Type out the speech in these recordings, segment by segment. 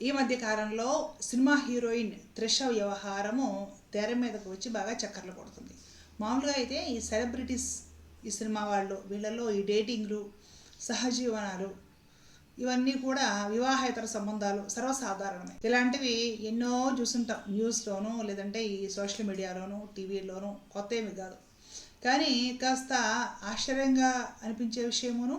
ఈ మధ్య కాలంలో సినిమా హీరోయిన్ త్రిష వ్యవహారము తెర మీదకు వచ్చి బాగా చక్కర్లు కొడుతుంది. మామూలుగా అయితే ఈ సెలబ్రిటీస్, ఈ సినిమా వాళ్ళు, వీళ్ళల్లో ఈ డేటింగ్లు, సహజీవనాలు, ఇవన్నీ కూడా వివాహేతర సంబంధాలు సర్వసాధారణమే. ఇలాంటివి ఎన్నో చూస్తుంటాం న్యూస్లోనూ, లేదంటే ఈ సోషల్ మీడియాలోనూ, టీవీలోనూ. కొత్త ఏమి కాదు. కానీ కాస్త ఆశ్చర్యంగా అనిపించే విషయమును,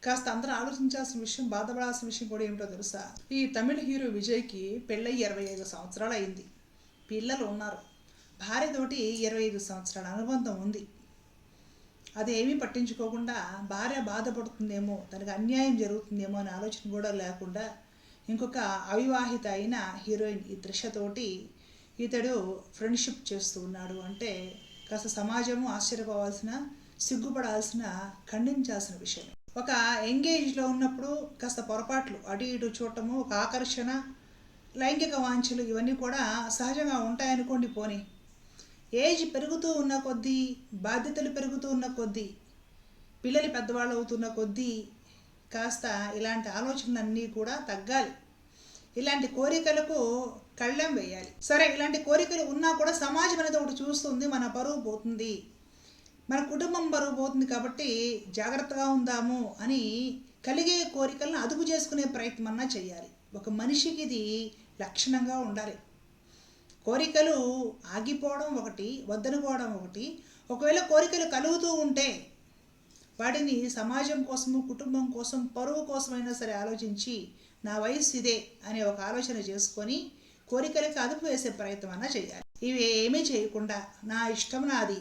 కాస్త అందరూ ఆలోచించాల్సిన విషయం, బాధపడాల్సిన విషయం కూడా ఏమిటో తెలుసా? ఈ తమిళ హీరో విజయ్కి పెళ్ళై 25 సంవత్సరాలు అయింది. పిల్లలు ఉన్నారు. భార్యతోటి 25 సంవత్సరాల అనుబంధం ఉంది. అదేమీ పట్టించుకోకుండా భార్య బాధపడుతుందేమో, తనకు అన్యాయం జరుగుతుందేమో అనే ఆలోచన కూడా లేకుండా ఇంకొక అవివాహిత అయిన హీరోయిన్ ఈ త్రిషతోటి ఇతడు ఫ్రెండ్షిప్ చేస్తూ ఉన్నాడు అంటే కాస్త సమాజము ఆశ్చర్యపోవాల్సిన, సిగ్గుపడాల్సిన, ఖండించాల్సిన విషయం. ఒక ఎంగేజ్లో ఉన్నప్పుడు కాస్త పొరపాట్లు, అటు ఇటు చూడటము, ఒక ఆకర్షణ, లైంగిక వాంఛలు ఇవన్నీ కూడా సహజంగా ఉంటాయనుకోండి. పోనీ ఏజ్ పెరుగుతూ ఉన్న కొద్దీ, బాధ్యతలు పెరుగుతూ ఉన్న కొద్దీ, పిల్లలు పెద్దవాళ్ళు అవుతున్న కొద్దీ కాస్త ఇలాంటి ఆలోచనలన్నీ కూడా తగ్గాలి. ఇలాంటి కోరికలకు కళ్ళెం వేయాలి. సరే, ఇలాంటి కోరికలు ఉన్నా కూడా సమాజం అనేది ఒకటి చూస్తుంది, మన పరువు పోతుంది, మన కుటుంబం బరువు పోతుంది, కాబట్టి జాగ్రత్తగా ఉందాము అని కలిగే కోరికలను అదుపు చేసుకునే ప్రయత్నం అన్నా చేయాలి. ఒక మనిషికి ఇది లక్షణంగా ఉండాలి. కోరికలు ఆగిపోవడం ఒకటి, వద్దనుకోవడం ఒకటి. ఒకవేళ కోరికలు కలుగుతూ ఉంటే వాటిని సమాజం కోసము, కుటుంబం కోసం, పరువు కోసమైనా సరే ఆలోచించి, నా వయసు ఇదే అనే ఒక ఆలోచన చేసుకొని కోరికలకి అదుపు వేసే ప్రయత్నం అన్నా చేయాలి. ఇవి ఏమీ చేయకుండా నా ఇష్టం నాది,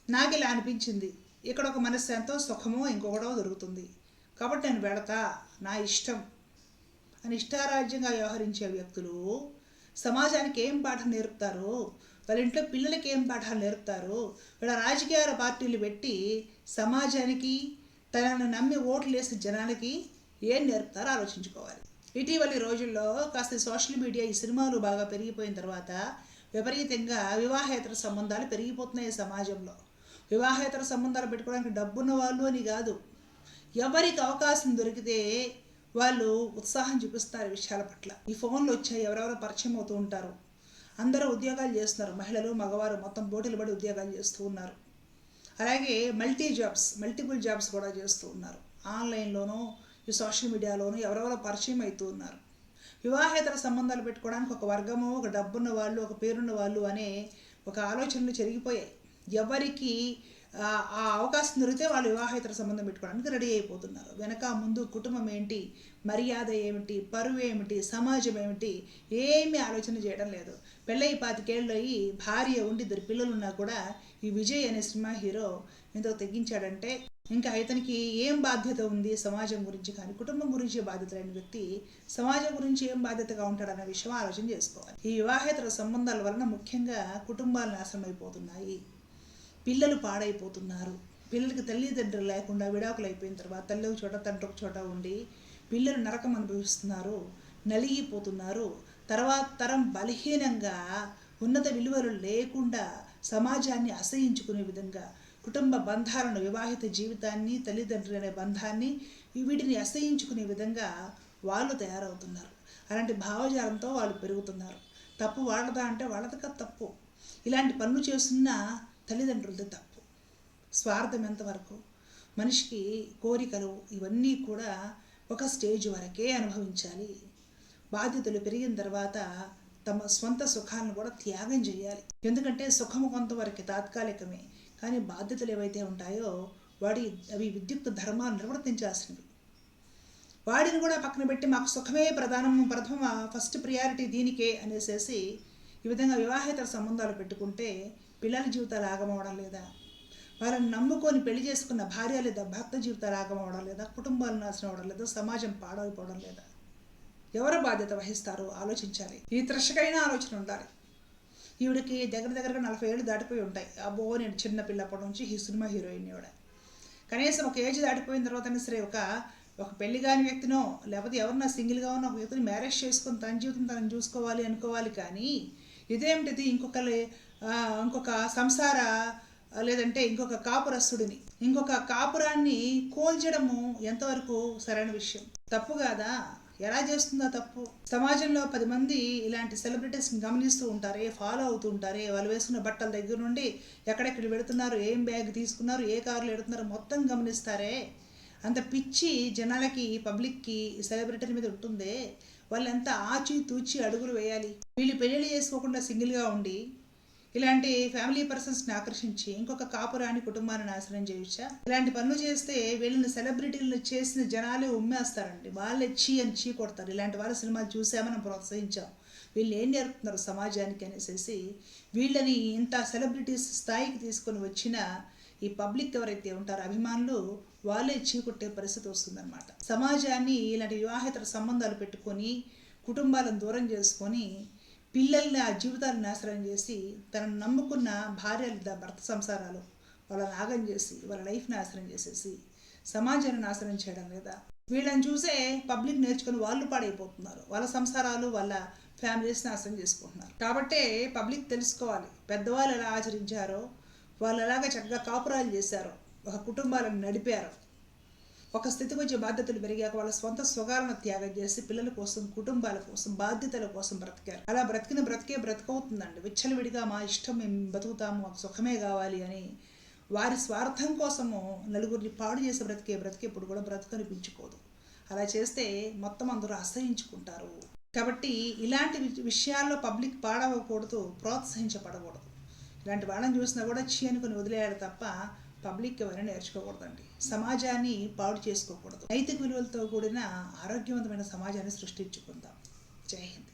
నాకు ఇలా అనిపించింది, ఇక్కడ ఒక మనశ్శాంతో సుఖమో ఇంకొకటో దొరుకుతుంది, కాబట్టి నేను వెళతా, నా ఇష్టం అని ఇష్టారాజ్యంగా వ్యవహరించే వ్యక్తులు సమాజానికి ఏం పాఠం నేర్పుతారు? వాళ్ళ ఇంట్లో పిల్లలకి ఏం పాఠాలు నేర్పుతారు? వీళ్ళ రాజకీయ పార్టీలు పెట్టి సమాజానికి, తనను నమ్మి ఓట్లు వేసే జనాలకి ఏం నేర్పుతారో ఆలోచించుకోవాలి. ఇటీవలి రోజుల్లో కాస్త సోషల్ మీడియా, ఈ సినిమాలు బాగా పెరిగిపోయిన తర్వాత విపరీతంగా వివాహేతర సంబంధాలు పెరిగిపోతున్నాయి సమాజంలో. వివాహేతర సంబంధాలు పెట్టుకోవడానికి డబ్బున్న వాళ్ళు అని కాదు, ఎవరికి అవకాశం దొరికితే వాళ్ళు ఉత్సాహం చూపిస్తారు విషయాల పట్ల. ఈ ఫోన్లు వచ్చాయి, ఎవరెవరో పరిచయం అవుతూ ఉంటారు, అందరూ ఉద్యోగాలు చేస్తున్నారు, మహిళలు మగవారు మొత్తం పోటీలు పడి ఉద్యోగాలు చేస్తూ ఉన్నారు. అలాగే మల్టిపుల్ జాబ్స్ కూడా చేస్తూ ఉన్నారు. ఆన్లైన్లోనూ, ఈ సోషల్ మీడియాలోనూ ఎవరెవరో పరిచయం అవుతూ ఉన్నారు. వివాహేతర సంబంధాలు పెట్టుకోవడానికి ఒక వర్గము, ఒక డబ్బున్న వాళ్ళు, ఒక పేరున్న వాళ్ళు అనే ఒక ఆలోచనలు చెరిగిపోయాయి. ఎవరికి ఆ అవకాశం దొరికితే వాళ్ళు వివాహేతర సంబంధం పెట్టుకోవడానికి రెడీ అయిపోతున్నారు. వెనక ముందు కుటుంబం ఏంటి, మర్యాద ఏమిటి, పరువు ఏమిటి, సమాజం ఏమిటి, ఏమీ ఆలోచన చేయడం లేదు. పెళ్ళయి 25 ఏళ్ళు అయ్యి భార్య ఉండి 2 పిల్లలు ఉన్నా కూడా ఈ విజయ్ అనే సినిమా హీరో ఎంతో తెగించాడంటే ఇంకా ఇతనికి ఏం బాధ్యత ఉంది సమాజం గురించి కానీ, కుటుంబం గురించి బాధ్యత లేని వ్యక్తి సమాజం గురించి ఏం బాధ్యతగా ఉంటాడన్న విషయం ఆలోచన చేసుకోవాలి. ఈ వివాహేతర సంబంధాల వలన ముఖ్యంగా కుటుంబాలు నాశనం అయిపోతున్నాయి, పిల్లలు పాడైపోతున్నారు. పిల్లలకి తల్లిదండ్రులు లేకుండా విడాకులు అయిపోయిన తర్వాత తల్లి ఒక చోట, తండ్రి ఒక చోట ఉండి పిల్లలు నరకం అనుభవిస్తున్నారు, నలిగిపోతున్నారు. తర్వాత తరం బలహీనంగా, ఉన్నత విలువలు లేకుండా సమాజాన్ని అసహించుకునే విధంగా, కుటుంబ బంధాలను, వివాహిత జీవితాన్ని, తల్లిదండ్రులు అనే బంధాన్ని, వీటిని అసహించుకునే విధంగా వాళ్ళు తయారవుతున్నారు. అలాంటి భావజాలంతో వాళ్ళు పెరుగుతున్నారు. తప్పు వాళ్ళదా అంటే వాళ్ళది తప్పు. ఇలాంటి పనులు చేస్తున్న తల్లిదండ్రులది తప్పు. స్వార్థం ఎంతవరకు? మనిషికి కోరికలు ఇవన్నీ కూడా ఒక స్టేజ్ వరకే అనుభవించాలి. బాధ్యతలు పెరిగిన తర్వాత తమ స్వంత సుఖాలను కూడా త్యాగం చేయాలి. ఎందుకంటే సుఖము కొంతవరకు తాత్కాలికమే, కానీ బాధ్యతలు ఏవైతే ఉంటాయో అవి విద్యుత్ ధర్మాలు నిర్వర్తించాల్సినవి. వాడిని కూడా పక్కన పెట్టి మాకు సుఖమే ప్రథమ ఫస్ట్ ప్రియారిటీ దీనికే అనేసేసి ఈ విధంగా వివాహేతర సంబంధాలు పెట్టుకుంటే పిల్లల జీవితాలు ఆగమవడం లేదా? వాళ్ళని నమ్ముకొని పెళ్లి చేసుకున్న భార్య లేదా భర్త జీవితాలు ఆగమవడం లేదా? కుటుంబాలు నాశనం అవడం లేదా? సమాజం పాడైపోవడం లేదా? ఎవరు బాధ్యత వహిస్తారు? ఆలోచించాలి. ఈ త్రిషకైనా ఆలోచన ఉండాలి. ఈవిడికి దగ్గరగా 40 ఏళ్ళు దాటిపోయి ఉంటాయి. అబ్బో, నేను చిన్న పిల్లప్పటి నుంచి ఈ సినిమా హీరోయిన్ ఈవిడ. కనీసం ఒక ఏజ్ దాటిపోయిన తర్వాతైనా సరే ఒక పెళ్లి కాని వ్యక్తినో, లేకపోతే ఎవరన్నా సింగిల్గా ఉన్న ఒక వ్యక్తిని మ్యారేజ్ చేసుకొని తన జీవితం తనని చూసుకోవాలి అనుకోవాలి. కానీ ఇదేమిటిది, ఇంకొక సంసార, లేదంటే ఇంకొక కాపురస్తుడిని, ఇంకొక కాపురాన్ని కోల్చడము ఎంతవరకు సరైన విషయం? తప్పు కాదా? ఎలా చేస్తుందో తప్పు? సమాజంలో 10 మంది ఇలాంటి సెలబ్రిటీస్ని గమనిస్తూ ఉంటారే, ఫాలో అవుతూ ఉంటారే, వాళ్ళు వేసుకున్న బట్టల దగ్గర నుండి ఎక్కడెక్కడ వెళుతున్నారు, ఏం బ్యాగ్ తీసుకున్నారు, ఏ కారులో వెళుతున్నారు మొత్తం గమనిస్తారే. అంత పిచ్చి జనాలకి, పబ్లిక్కి సెలబ్రిటీల మీద ఉంటుందే. వాళ్ళు ఎంత ఆచితూచి అడుగులు వేయాలి. వీళ్ళు పెళ్ళిళ్ళు చేసుకోకుండా సింగిల్గా ఉండి ఇలాంటి ఫ్యామిలీ పర్సన్స్ని ఆకర్షించి ఇంకొక కాపురాని కుటుంబాన్ని నాశనం చేయొచ్చా? ఇలాంటి పనులు చేస్తే వీళ్ళని సెలబ్రిటీలను చేసిన జనాలే ఉమ్మేస్తారండి. వాళ్ళే చీ అని చీ కొడతారు. ఇలాంటి వాళ్ళ సినిమాలు చూసా మనం ప్రోత్సహించాం. వీళ్ళు ఏం నేర్పుతున్నారు సమాజానికి అనేసి వీళ్ళని ఇంత సెలబ్రిటీస్ స్థాయికి తీసుకొని వచ్చిన ఈ పబ్లిక్ ఎవరైతే ఉంటారో అభిమానులు, వాళ్ళే చీకొట్టే పరిస్థితి వస్తుందన్నమాట. సమాజాన్ని ఇలాంటి వివాహేతర సంబంధాలు పెట్టుకొని కుటుంబాలను దూరం చేసుకొని పిల్లల్ని ఆ జీవితాలను నాశనం చేసి తనను నమ్ముకున్న భార్యల భర్త సంసారాలు వాళ్ళని నాగం చేసి వాళ్ళ లైఫ్ నాశనం చేసేసి సమాజాన్ని నాశనం చేయడం లేదా? వీళ్ళని చూసే పబ్లిక్ నేర్చుకుని వాళ్ళు పాడైపోతున్నారు. వాళ్ళ సంసారాలు వాళ్ళ ఫ్యామిలీస్ నాశనం చేసుకుంటున్నారు. కాబట్టే పబ్లిక్ తెలుసుకోవాలి, పెద్దవాళ్ళు ఎలా ఆచరించారో, వాళ్ళు ఎలాగ చక్కగా కాపురాలు చేశారో, ఒక కుటుంబాలను నడిపారో, ఒక స్థితికి వచ్చే బాధ్యతలు పెరిగాక వాళ్ళ స్వంత స్వగాలను త్యాగం చేసి పిల్లల కోసం, కుటుంబాల కోసం, బాధ్యతల కోసం బ్రతికారు. అలా బ్రతికిన బ్రతికే బ్రతకవుతుందండి. విచ్చలవిడిగా మా ఇష్టం మేము బతుకుతాము, మాకు సుఖమే కావాలి అని వారి స్వార్థం కోసము నలుగురిని పాడు చేసి బ్రతికే ఇప్పుడు కూడా బ్రతకనిపించుకోదు. అలా చేస్తే మొత్తం అందరూ అసహించుకుంటారు. కాబట్టి ఇలాంటి విషయాల్లో పబ్లిక్ పాడవకూడదు, ప్రోత్సహించబడకూడదు. ఇలాంటి వాళ్ళని చూసినా కూడా చీ అనుకుని వదిలేయాలి తప్ప పబ్లిక్ ఎవరైనా నేర్చుకోకూడదండి. సమాజాన్ని పాడు చేసుకోకూడదు. నైతిక విలువలతో కూడిన ఆరోగ్యవంతమైన సమాజాన్ని సృష్టించుకుందాం. జై హింద్.